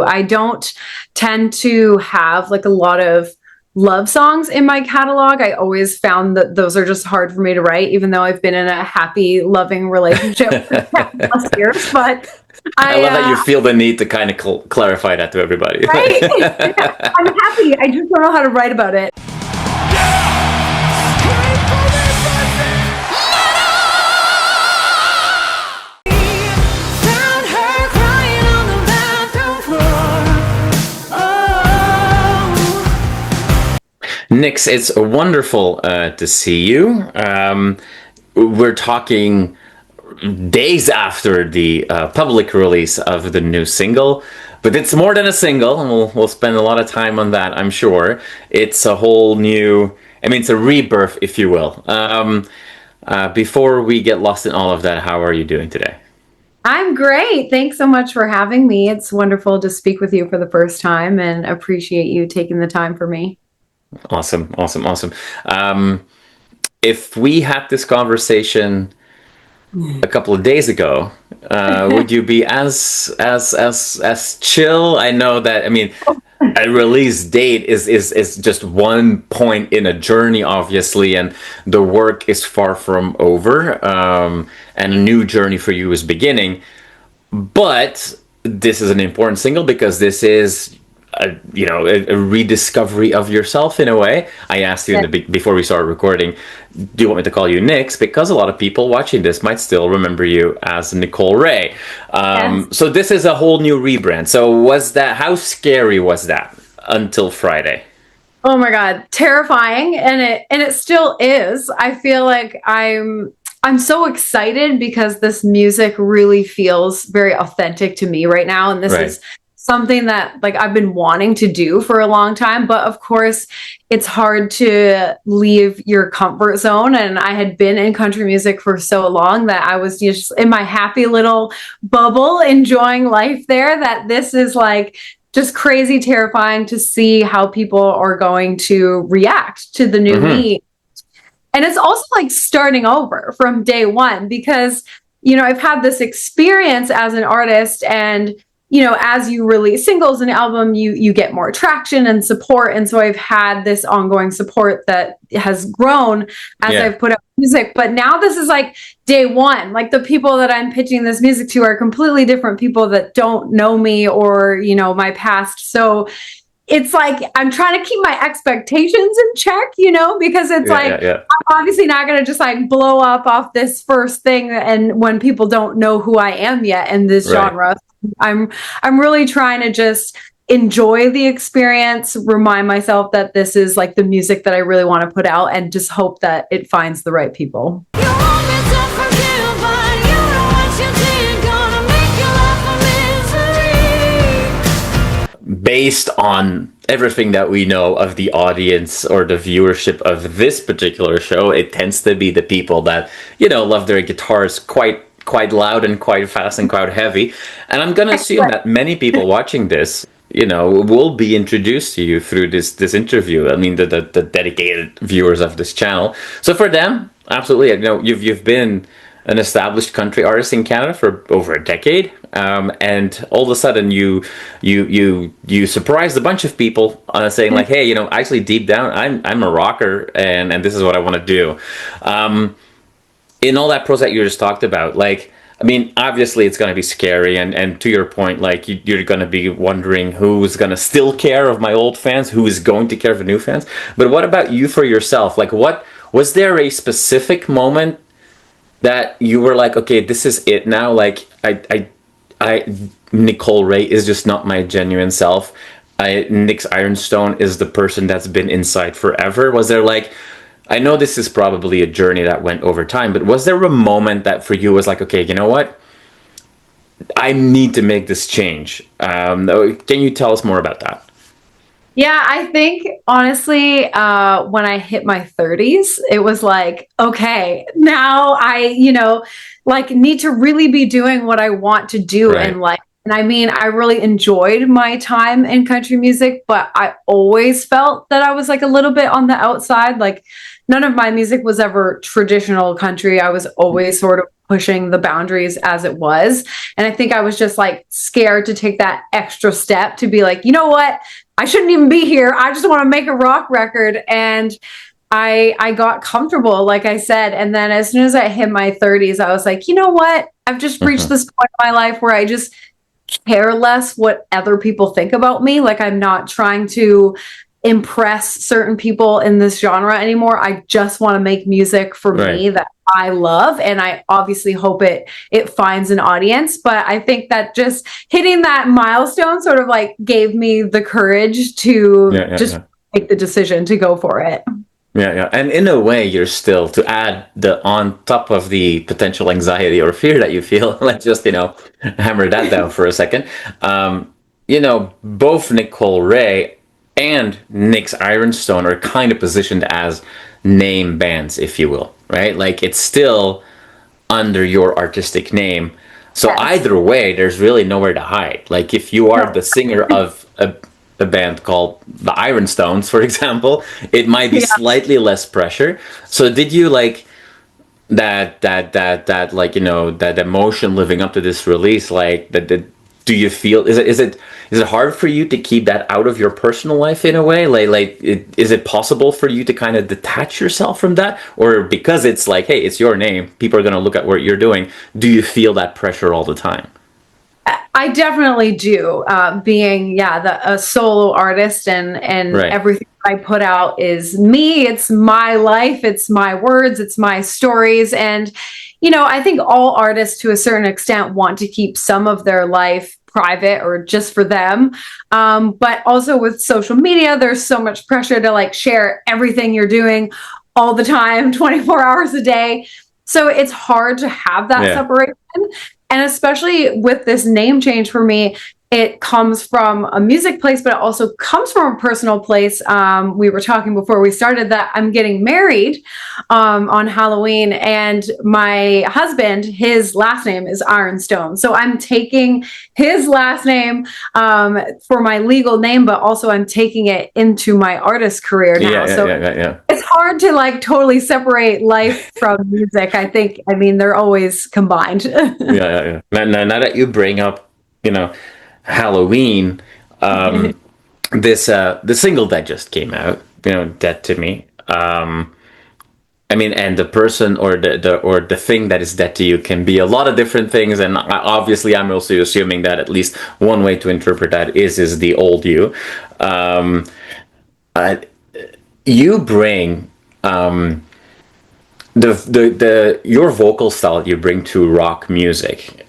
I don't tend to have like a lot of love songs in my catalog. I always found that those are just hard for me to write, even though I've been in a happy, loving relationship for 10+ years. But I love that you feel the need to kind of clarify that to everybody. Right? I'm happy. I just don't know how to write about it. Nix, it's wonderful to see you. We're talking days after the public release of the new single, but it's more than a single, and we'll spend a lot of time on that, I'm sure. It's a whole new, it's a rebirth, if you will. Before we get lost in all of that, how are you doing today? I'm great. Thanks so much for having me. It's wonderful to speak with you for the first time, and appreciate you taking the time for me. Awesome. If we had this conversation a couple of days ago, would you be as chill? I know that. A release date is just one point in a journey, obviously, and the work is far from over, and a new journey for you is beginning. But this is an important single because this is a rediscovery of yourself in a way. I asked you before we started recording, do you want me to call you Nix? Because a lot of people watching this might still remember you as Nicole Ray. So this is a whole new rebrand. So how scary was that until Friday? Oh my God, terrifying. And it still is. I feel like I'm so excited because this music really feels very authentic to me right now. And this is something that like I've been wanting to do for a long time, but of course it's hard to leave your comfort zone. And I had been in country music for so long that I was just in my happy little bubble, enjoying life there, that this is like just crazy terrifying to see how people are going to react to the new me. And it's also like starting over from day one because, I've had this experience as an artist, and as you release singles and album, you get more traction and support. And so I've had this ongoing support that has grown as I've put out music. But now this is like day one. Like the people that I'm pitching this music to are completely different people that don't know me or, my past. So it's like I'm trying to keep my expectations in check, because it's I'm obviously not going to just like blow up off this first thing. And when people don't know who I am yet in this genre. I'm really trying to just enjoy the experience, remind myself that this is like the music that I really want to put out, and just hope that it finds the right people. Based on everything that we know of the audience or the viewership of this particular show, it tends to be the people that, love their guitars quite loud and quite fast and quite heavy. And I'm going to assume that many people watching this, will be introduced to you through this interview. The dedicated viewers of this channel. So for them, absolutely, you've been an established country artist in Canada for over a decade. And all of a sudden you surprised a bunch of people saying like, hey, actually deep down, I'm a rocker and this is what I want to do. In all that process that you just talked about, obviously it's going to be scary, and to your point, you're going to be wondering who's going to still care of my old fans, who is going to care for new fans. But what about you for yourself? What was there a specific moment that you were like, okay, this is it now? I Nicole Ray is just not my genuine self. Nix Ironstone is the person that's been inside forever. Was there I know this is probably a journey that went over time, but was there a moment that for you was like, okay, you know what? I need to make this change. Can you tell us more about that? Yeah, I think honestly, when I hit my 30s, it was like, okay, now I, need to really be doing what I want to do in life. And I really enjoyed my time in country music, but I always felt that I was like a little bit on the outside. None of my music was ever traditional country. I was always sort of pushing the boundaries as it was. And I think I was just like scared to take that extra step to be like, you know what? I shouldn't even be here. I just want to make a rock record. And I got comfortable, like I said. And then as soon as I hit my 30s, I was like, you know what? I've just reached this point in my life where I just care less what other people think about me. Like, I'm not trying to impress certain people in this genre anymore. I just want to make music for me that I love, and I obviously hope it finds an audience. But I think that just hitting that milestone sort of like gave me the courage to make the decision to go for it. Yeah. And in a way, you're still, to add the on top of the potential anxiety or fear that you feel, let's just, hammer that down for a second. Both Nicole Ray and Nix Ironstone are kind of positioned as name bands, if you will, right? Like, it's still under your artistic name. So either way, there's really nowhere to hide. Like, if you are the singer of a band called the Ironstones, for example, it might be slightly less pressure. So did you like that emotion living up to this release? Like, do you feel, is it hard for you to keep that out of your personal life in a way? Is it possible for you to kind of detach yourself from that? Or because it's like, hey, it's your name, people are going to look at what you're doing, do you feel that pressure all the time? I definitely do. Being a solo artist, and everything I put out is me. It's my life. It's my words. It's my stories. And I think all artists, to a certain extent, want to keep some of their life private or just for them. But also with social media, there's so much pressure to like share everything you're doing all the time, 24 hours a day. So it's hard to have that separation. And especially with this name change for me, it comes from a music place, but it also comes from a personal place. We were talking before we started that I'm getting married on Halloween, and my husband, his last name is Ironstone. So I'm taking his last name for my legal name, but also I'm taking it into my artist career now. It's hard to like totally separate life from music. I mean, they're always combined. Now that you bring up, Halloween, the single that just came out, Dead to Me. And the person or the thing that is dead to you can be a lot of different things, and obviously I'm also assuming that at least one way to interpret that is the old you. You bring your vocal style you bring to rock music.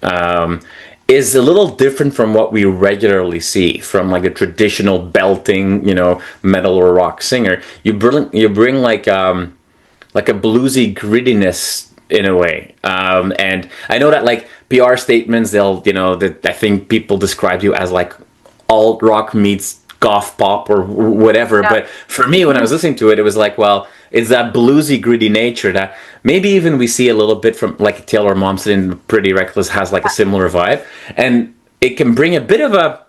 Is a little different from what we regularly see from like a traditional belting, metal or rock singer. You bring like a bluesy grittiness in a way. And I know that like PR statements, I think people describe you as like alt rock meets goth pop or whatever. But for me, when I was listening to it, it was like, well, it's that bluesy, gritty nature that maybe even we see a little bit from like Taylor Momsen in Pretty Reckless has like a similar vibe. And it can bring a bit of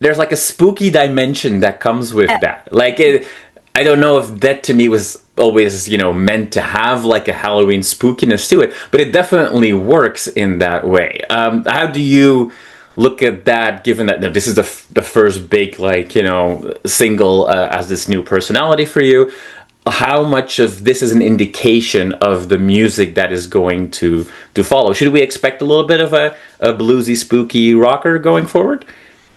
there's like a spooky dimension that comes with that. Like, I don't know if Dead to Me was always, meant to have like a Halloween spookiness to it, but it definitely works in that way. How do you look at that, given that this is the first big, like, single as this new personality for you? How much of this is an indication of the music that is going to follow? Should we expect a little bit of a bluesy, spooky rocker going forward?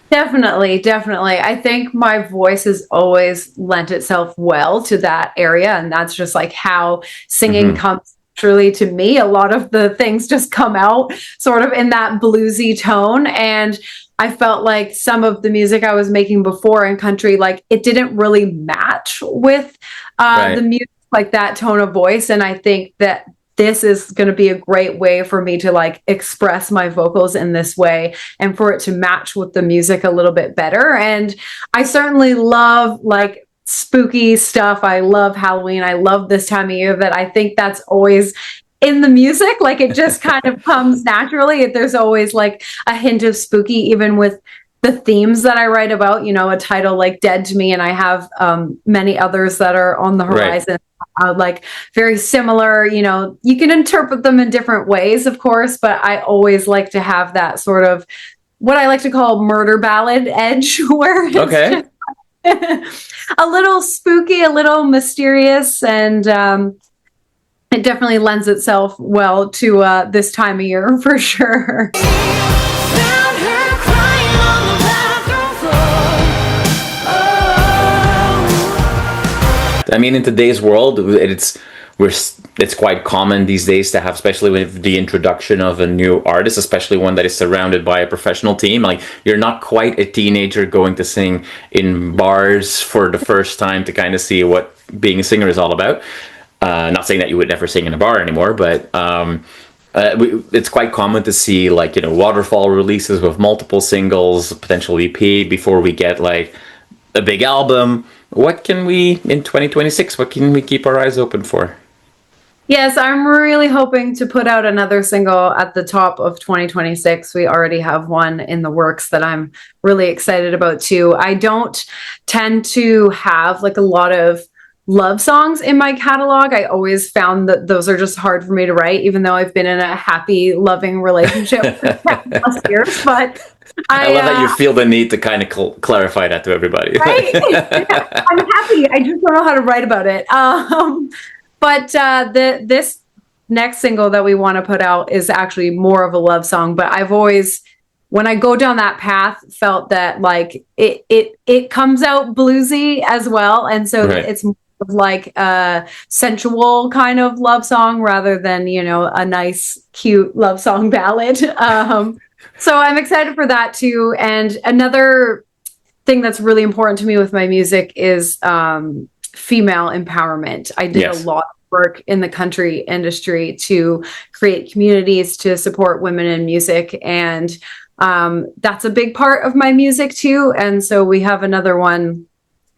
Definitely. I think my voice has always lent itself well to that area, and that's just like how singing comes naturally to me. A lot of the things just come out sort of in that bluesy tone, and I felt like some of the music I was making before in country, like it didn't really match with the music, like that tone of voice. And I think that this is going to be a great way for me to like express my vocals in this way and for it to match with the music a little bit better. And I certainly love like spooky stuff. I love Halloween. I love this time of year, that I think that's always in the music. Like it just kind of comes naturally. There's always like a hint of spooky, even with the themes that I write about, you know, a title like Dead to Me, and I have many others that are on the horizon, like very similar, you know, you can interpret them in different ways, of course, but I always like to have that sort of what I like to call murder ballad edge, where it's just a little spooky, a little mysterious, and it definitely lends itself well to this time of year for sure. I mean, in today's world, it's quite common these days to have, especially with the introduction of a new artist, especially one that is surrounded by a professional team. Like, you're not quite a teenager going to sing in bars for the first time to kind of see what being a singer is all about. Not saying that you would never sing in a bar anymore, but it's quite common to see, like, you know, waterfall releases with multiple singles, potential EP, before we get like a big album. What can we, in 2026, what can we keep our eyes open for? Yes, I'm really hoping to put out another single at the top of 2026. We already have one in the works that I'm really excited about too. I don't tend to have like a lot of love songs in my catalog. I always found that those are just hard for me to write, even though I've been in a happy, loving relationship for 10+ years. But I love that you feel the need to kind of clarify that to everybody. Right? Yeah, I'm happy. I just don't know how to write about it. But this next single that we want to put out is actually more of a love song. But I've always, when I go down that path, felt that like it comes out bluesy as well, and so it's more of like a sensual kind of love song rather than, you know, a nice, cute love song ballad. So I'm excited for that too. And another thing that's really important to me with my music is female empowerment. I did a lot of work in the country industry to create communities to support women in music. And that's a big part of my music too. And so we have another one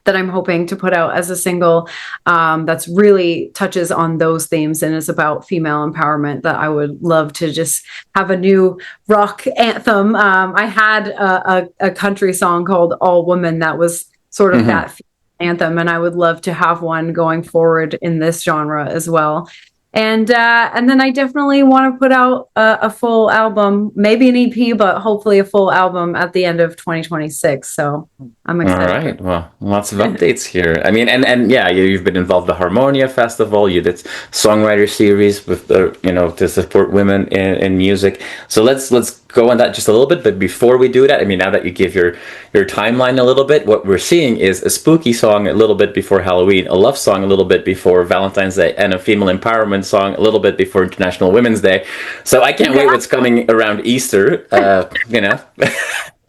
that I'm hoping to put out as a single that's really touches on those themes and is about female empowerment, that I would love to just have a new rock anthem. I had a country song called All Woman that was sort of that anthem, and I would love to have one going forward in this genre as well. And then I definitely want to put out a full album, maybe an EP, but hopefully a full album at the end of 2026 . So I'm excited. All right. Well, lots of updates here. I mean, and yeah, you've been involved with the Harmonia Festival. You did songwriter series with to support women in music. So let's go on that just a little bit. But before we do that, I mean, now that you give your timeline a little bit, what we're seeing is a spooky song a little bit before Halloween, a love song a little bit before Valentine's Day, and a female empowerment song a little bit before International Women's Day. So I can't wait what's coming around Easter. I'll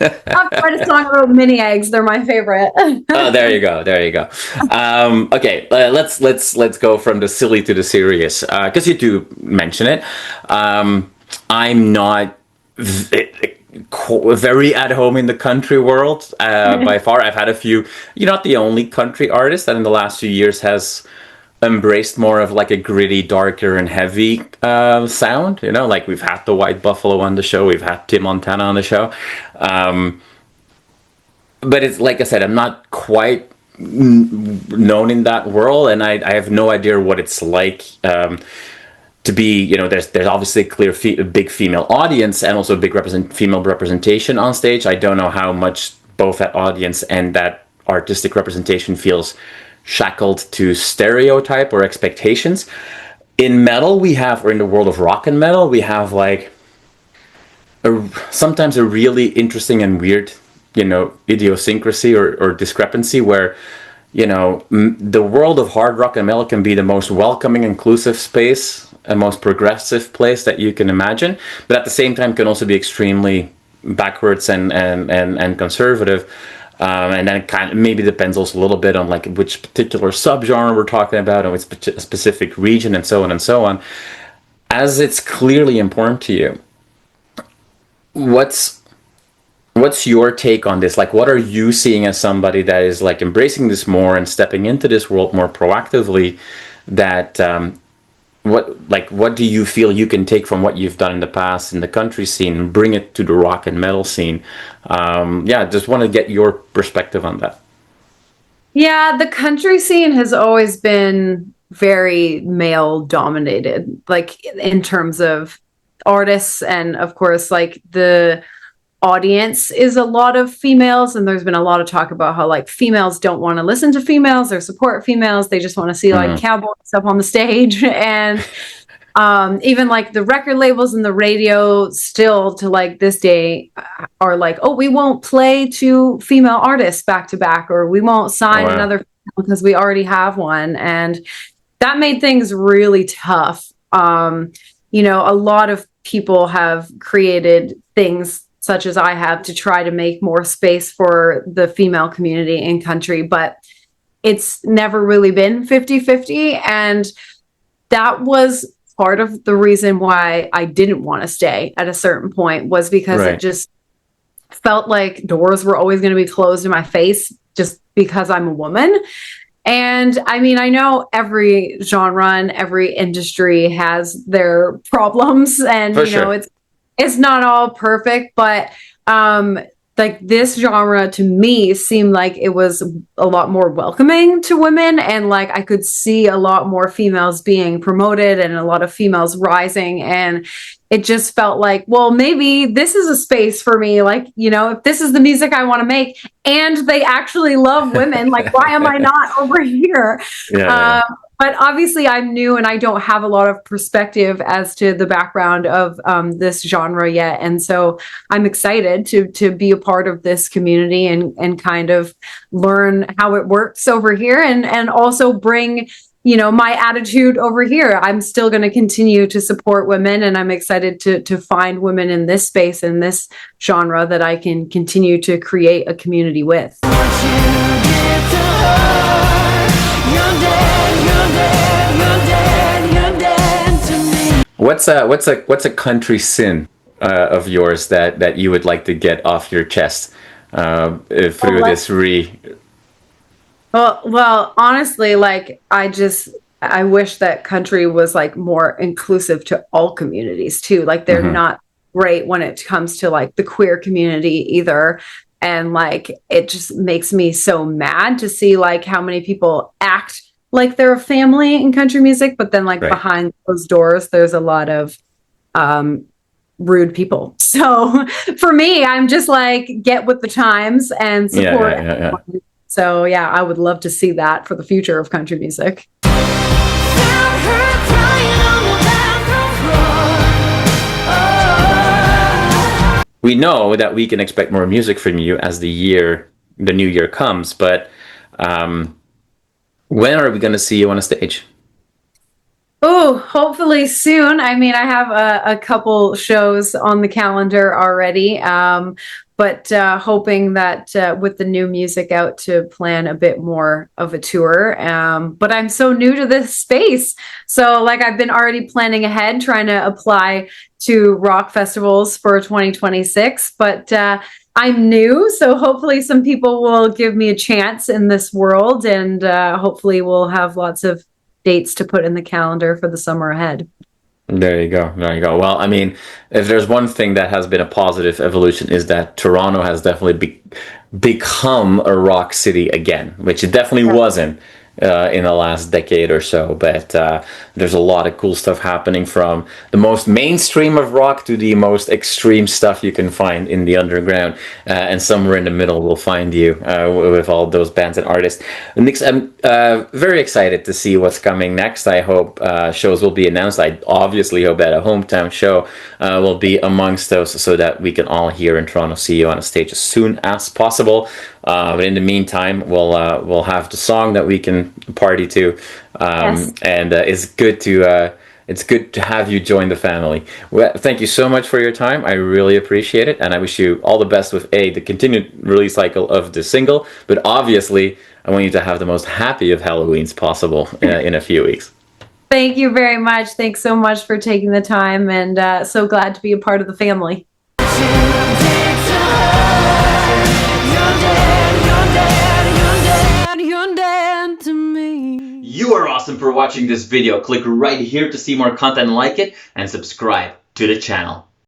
write a song about mini eggs. They're my favorite. Oh, there you go. Okay, let's go from the silly to the serious, because you do mention it. I'm not very at home in the country world by far. I've had a few. You're not the only country artist that in the last few years has embraced more of like a gritty, darker and heavy sound. You know, like we've had the White Buffalo on the show, we've had Tim Montana on the show, but it's like I said, I'm not quite known in that world, and I have no idea what it's like to be, you know, there's obviously a clear big female audience and also a big female representation on stage. I don't know how much both that audience and that artistic representation feels shackled to stereotype or expectations. In metal, or in the world of rock and metal, we have like sometimes a really interesting and weird, you know, idiosyncrasy or discrepancy where, you know, the world of hard rock and metal can be the most welcoming, inclusive space, a most progressive place that you can imagine, but at the same time can also be extremely backwards and conservative. And then it kind of maybe depends also a little bit on like which particular subgenre we're talking about and which specific region and so on and so on. As it's clearly important to you, what's your take on this? Like, what are you seeing as somebody that is like embracing this more and stepping into this world more proactively, that what do you feel you can take from what you've done in the past in the country scene and bring it to the rock and metal scene? Just want to get your perspective on that. Yeah, the country scene has always been very male dominated, like in terms of artists, and of course, like the audience is a lot of females, and there's been a lot of talk about how like females don't want to listen to females or support females. They just want to see like cowboys up on the stage. And even like the record labels and the radio still to like this day are like, oh, we won't play two female artists back to back, or we won't sign another because we already have one. And that made things really tough. You know, a lot of people have created things such as I have to try to make more space for the female community in country, but it's never really been 50-50. And that was part of the reason why I didn't want to stay at a certain point, was because it just felt like doors were always going to be closed in my face just because I'm a woman. And I mean, I know every genre and every industry has their problems, and you know, it's not all perfect, but like this genre to me seemed like it was a lot more welcoming to women, and like I could see a lot more females being promoted and a lot of females rising, and it just felt like, well, maybe this is a space for me. Like, you know, if this is the music I want to make and they actually love women, like why am I not over here? But obviously I'm new and I don't have a lot of perspective as to the background of this genre yet. And so I'm excited to be a part of this community and kind of learn how it works over here, and also bring, you know, my attitude over here. I'm still going to continue to support women, and I'm excited to find women in this space, in this genre, that I can continue to create a community with. What's a country sin of yours that you would like to get off your chest through this Well, honestly, like I wish that country was like more inclusive to all communities too. Like they're not great when it comes to like the queer community either. And like, it just makes me so mad to see like how many people act like they're a family in country music, but then like behind closed doors, there's a lot of rude people. So for me, I'm just like, get with the times and support everyone. So yeah, I would love to see that for the future of country music. We know that we can expect more music from you as the new year comes, but when are we going to see you on a stage? Oh, hopefully soon. I mean, I have a couple shows on the calendar already, but hoping that with the new music out to plan a bit more of a tour. But I'm so new to this space. So like I've been already planning ahead, trying to apply to rock festivals for 2026. But I'm new, so hopefully some people will give me a chance in this world, and hopefully we'll have lots of dates to put in the calendar for the summer ahead. There you go. Well, I mean, if there's one thing that has been a positive evolution, is that Toronto has definitely become a rock city again, which it definitely wasn't in the last decade or so. But there's a lot of cool stuff happening, from the most mainstream of rock to the most extreme stuff you can find in the underground. And somewhere in the middle we'll find you with all those bands and artists. Nix, I'm very excited to see what's coming next. I hope shows will be announced. I obviously hope that a hometown show will be amongst those, so that we can all here in Toronto see you on a stage as soon as possible. But in the meantime, we'll have the song that we can party to, and it's good to have you join the family. Well, thank you so much for your time. I really appreciate it, and I wish you all the best with the continued release cycle of the single. But obviously, I want you to have the most happy of Halloweens possible in a few weeks. Thank you very much. Thanks so much for taking the time, and so glad to be a part of the family. You are awesome. awesome for watching this video. Click right here to see more content like it and subscribe to the channel.